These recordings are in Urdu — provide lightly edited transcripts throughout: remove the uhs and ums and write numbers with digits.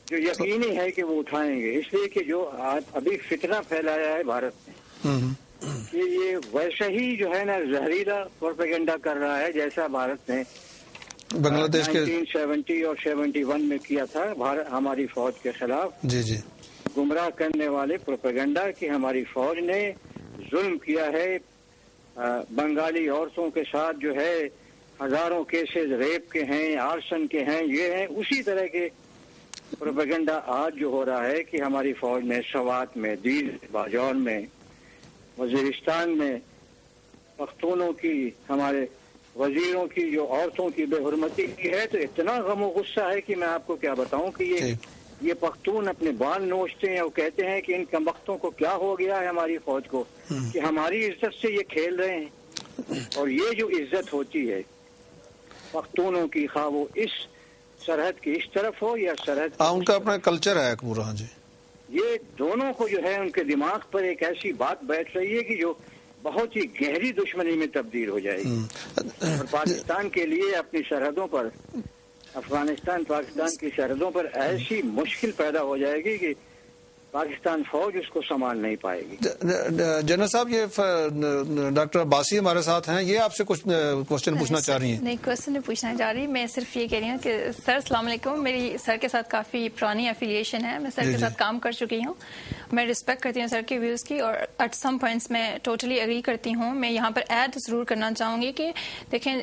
جو یقینی ہے کہ وہ اٹھائیں گے، اس لیے کہ جو ابھی فتنہ پھیلایا ہے بھارت نے کہ یہ ویسا ہی جو ہے نا زہریلا پروپیگنڈا کر رہا ہے جیسا بھارت نے بنگلہ دیش کے 1970 اور 71 میں کیا تھا ہماری فوج کے خلاف. جی جی گمراہ کرنے والے پروپیگنڈا کہ ہماری فوج نے ظلم کیا ہے بنگالی عورتوں کے ساتھ، جو ہے ہزاروں کیسز ریپ کے ہیں، آرسن کے ہیں، یہ ہیں. اسی طرح کے پروپیگنڈا آج جو ہو رہا ہے کہ ہماری فوج نے سوات میں، دیر باجون میں، وزیرستان میں پختونوں کی، ہمارے وزیروں کی جو عورتوں کی بے حرمتی کی ہے، تو اتنا غم و غصہ ہے کہ میں آپ کو کیا بتاؤں کہ یہ پختون اپنے بال نوچتے ہیں اور کہتے ہیں کہ ان کمبختوں کو کیا ہو گیا ہے ہماری فوج کو کہ ہماری عزت سے یہ کھیل رہے ہیں. اور یہ جو عزت ہوتی ہے پختونوں کی، خواہ وہ اس سرحد کی اس طرف ہو یا سرحد ان کا اپنا کلچر ہے پورا. جی یہ دونوں کو جو ہے ان کے دماغ پر ایک ایسی بات بیٹھ رہی ہے کہ جو بہت ہی گہری دشمنی میں تبدیل ہو جائے گی. اور پاکستان کے لیے اپنی سرحدوں پر، افغانستان پاکستان کی سرحدوں پر ایسی مشکل پیدا ہو جائے گی کہ پاکستان فوج اس کو سنبھال نہیں پائے گی. جنرل صاحب، یہ ڈاکٹر عباسی ہمارے ساتھ ہیں، یہ آپ سے کچھ کوشچن پوچھنا چاہ رہی ہیں؟ نہیں، کوشچن نہیں پوچھنا چاہ رہی، میں صرف یہ کہہ رہی ہوں کہ سر السلام علیکم. میری سر کے ساتھ کافی پرانی ایفیلیشن ہے، میں سر کے ساتھ کام کر چکی ہوں. میں رسپیکٹ کرتی ہوں سر کے ویوز کی، اور ایٹ سم پوائنٹس میں ٹوٹلی اگری کرتی ہوں. میں یہاں پر ایڈ ضرور کرنا چاہوں گی کہ دیکھیں،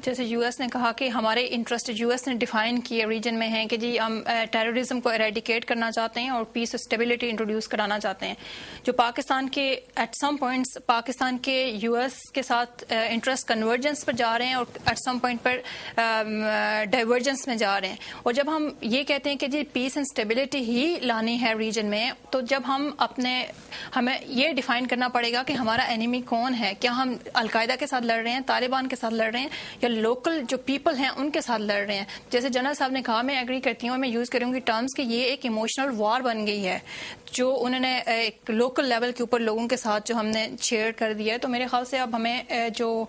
جیسے یو ایس نے کہا کہ ہمارے انٹرسٹ یو ایس نے ڈیفائن کیے ریجن میں ہیں کہ جی ہم ٹیررزم کو ایریڈیکیٹ کرنا چاہتے ہیں اور پیس اور اسٹیبلٹی انٹروڈیوس کرانا چاہتے ہیں. جو پاکستان کے ایٹ سم پوائنٹس پاکستان کے یو ایس کے ساتھ انٹرسٹ کنورجنس پر جا رہے ہیں اور ایٹ سم پوائنٹ پر ڈائیورجنس میں جا رہے ہیں. اور جب ہم یہ کہتے ہیں کہ جی پیس اینڈ اسٹیبلٹی ہی لانی ہے ریجن میں، تو جب ہمیں یہ ڈیفائن کرنا پڑے گا کہ ہمارا اینیمی کون ہے. کیا ہم القاعدہ کے ساتھ لڑ رہے ہیں، طالبان کے ساتھ لڑ رہے ہیں، یا لوکل جو پیپل ہیں ان کے ساتھ لڑ رہے ہیں؟ جیسے جنرل صاحب نے کہا، میں ایگری کرتی ہوں، میں یوز کروں گی ٹرمز کہ یہ ایک ایموشنل وار بن گئی ہے جو انہوں نے ایک لوکل لیول کے اوپر لوگوں کے ساتھ جو ہم نے شیئر کر دیا ہے. تو میرے خیال سے اب ہمیں جو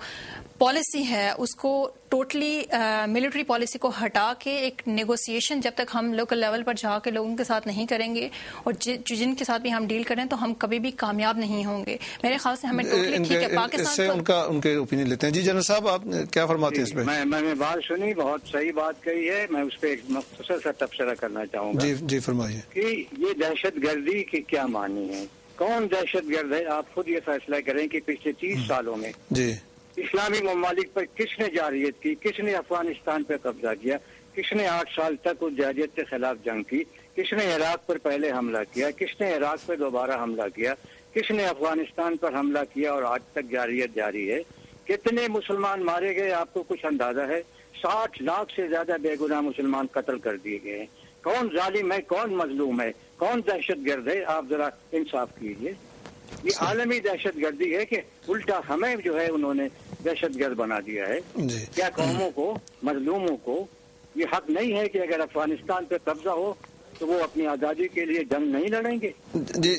پالیسی ہے اس کو ٹوٹلی ملٹری پالیسی کو ہٹا کے ایک نیگوسیشن جب تک ہم لوکل لیول پر جا کے لوگوں کے ساتھ نہیں کریں گے، اور جن کے ساتھ بھی ہم ڈیل کریں تو ہم کبھی بھی کامیاب نہیں ہوں گے. میرے خیال سے ہمیں ٹوٹلی ٹھیک ہے پاکستان کو ان کے اوپینین لیتے ہیں. جی جنرل صاحب، آپ کیا فرماتے ہیں اس پہ؟ میں نے بات سنی، بہت صحیح بات کہی ہے. میں اس پہ ایک مختصر سا تبصرہ کرنا چاہوں گا. جی فرمائیے. کہ یہ دہشت گردی کی کیا معنی ہے، کون دہشت گرد ہے؟ آپ خود یہ فیصلہ کریں کہ پچھلے 30 سالوں میں جی اسلامی ممالک پر کس نے جارحیت کی، کس نے افغانستان پہ قبضہ کیا، کس نے 8 سال تک اس جارحیت کے خلاف جنگ کی، کس نے عراق پر پہلے حملہ کیا، کس نے عراق پہ دوبارہ حملہ کیا، کس نے افغانستان پر حملہ کیا اور آج تک جارحیت جاری ہے. کتنے مسلمان مارے گئے آپ کو کچھ اندازہ ہے؟ 60 لاکھ سے زیادہ بے گناہ مسلمان قتل کر دیے گئے ہیں. کون ظالم ہے، کون مظلوم ہے، کون دہشت گرد ہے؟ آپ ذرا انصاف کیجیے. یہ عالمی دہشت گردی ہے کہ الٹا ہمیں جو ہے انہوں نے دہشت گرد بنا دیا ہے. کیا قوموں کو، مظلوموں کو یہ حق نہیں ہے کہ اگر افغانستان پہ قبضہ ہو تو وہ اپنی آزادی کے لیے جنگ نہیں لڑیں گے؟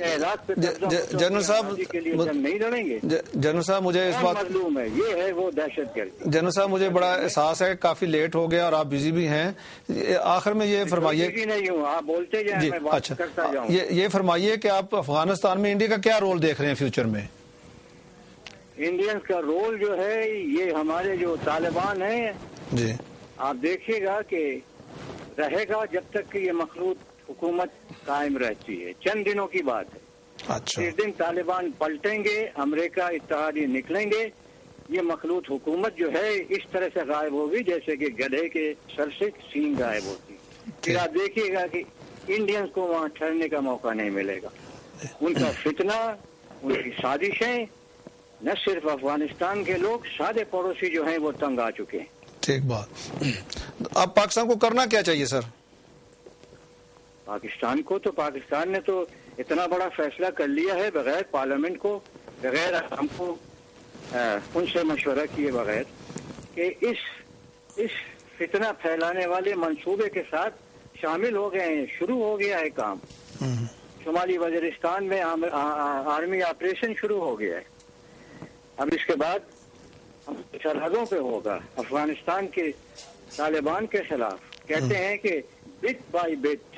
عراق پہ جنرل صاحب کے لیے جنگ نہیں لڑیں گے؟ جنرل صاحب مجھے اس بات مظلوم ہے، یہ ہے وہ دہشت گردی. جنرل صاحب مجھے بڑا احساس ہے، کافی لیٹ ہو گیا اور آپ بزی بھی ہیں. آخر میں یہ فرمائیے. نہیں ہوں، آپ بولتے جائیں، میں بات کرتا جاؤں. یہ فرمائیے کہ آپ افغانستان میں انڈیا کا کیا رول دیکھ رہے ہیں فیوچر میں؟ انڈینز کا رول جو ہے، یہ ہمارے جو طالبان ہیں، جی آپ دیکھیے گا کہ رہے گا جب تک کہ یہ مخلوط حکومت قائم رہتی ہے. چند دنوں کی بات ہے. اچھا، اس دن طالبان پلٹیں گے، امریکہ اتحادی نکلیں گے، یہ مخلوط حکومت جو ہے اس طرح سے غائب ہوگی جیسے کہ گدھے کے سر سے سینگ غائب ہوتی. پھر آپ دیکھیے گا کہ انڈینز کو وہاں ٹھہرنے کا موقع نہیں ملے گا. ان کا فتنہ، ان کی سازشیں، نہ صرف افغانستان کے لوگ، سادے پڑوسی جو ہیں وہ تنگ آ چکے ہیں. ٹھیک بات. اب پاکستان کو کرنا کیا چاہیے سر؟ پاکستان نے تو اتنا بڑا فیصلہ کر لیا ہے بغیر پارلیمنٹ کو، بغیر ہم کو ان سے مشورہ کیے بغیر، کہ اس فتنہ پھیلانے والے منصوبے کے ساتھ شامل ہو گئے ہیں. شروع ہو گیا ہے کام. شمالی وزیرستان میں آرمی آپریشن شروع ہو گیا ہے. اب اس کے بعد سرحدوں پہ ہوگا. افغانستان کے طالبان کے خلاف کہتے ہیں کہ but by but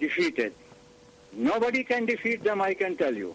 defeated. Nobody can defeat them, I can tell you.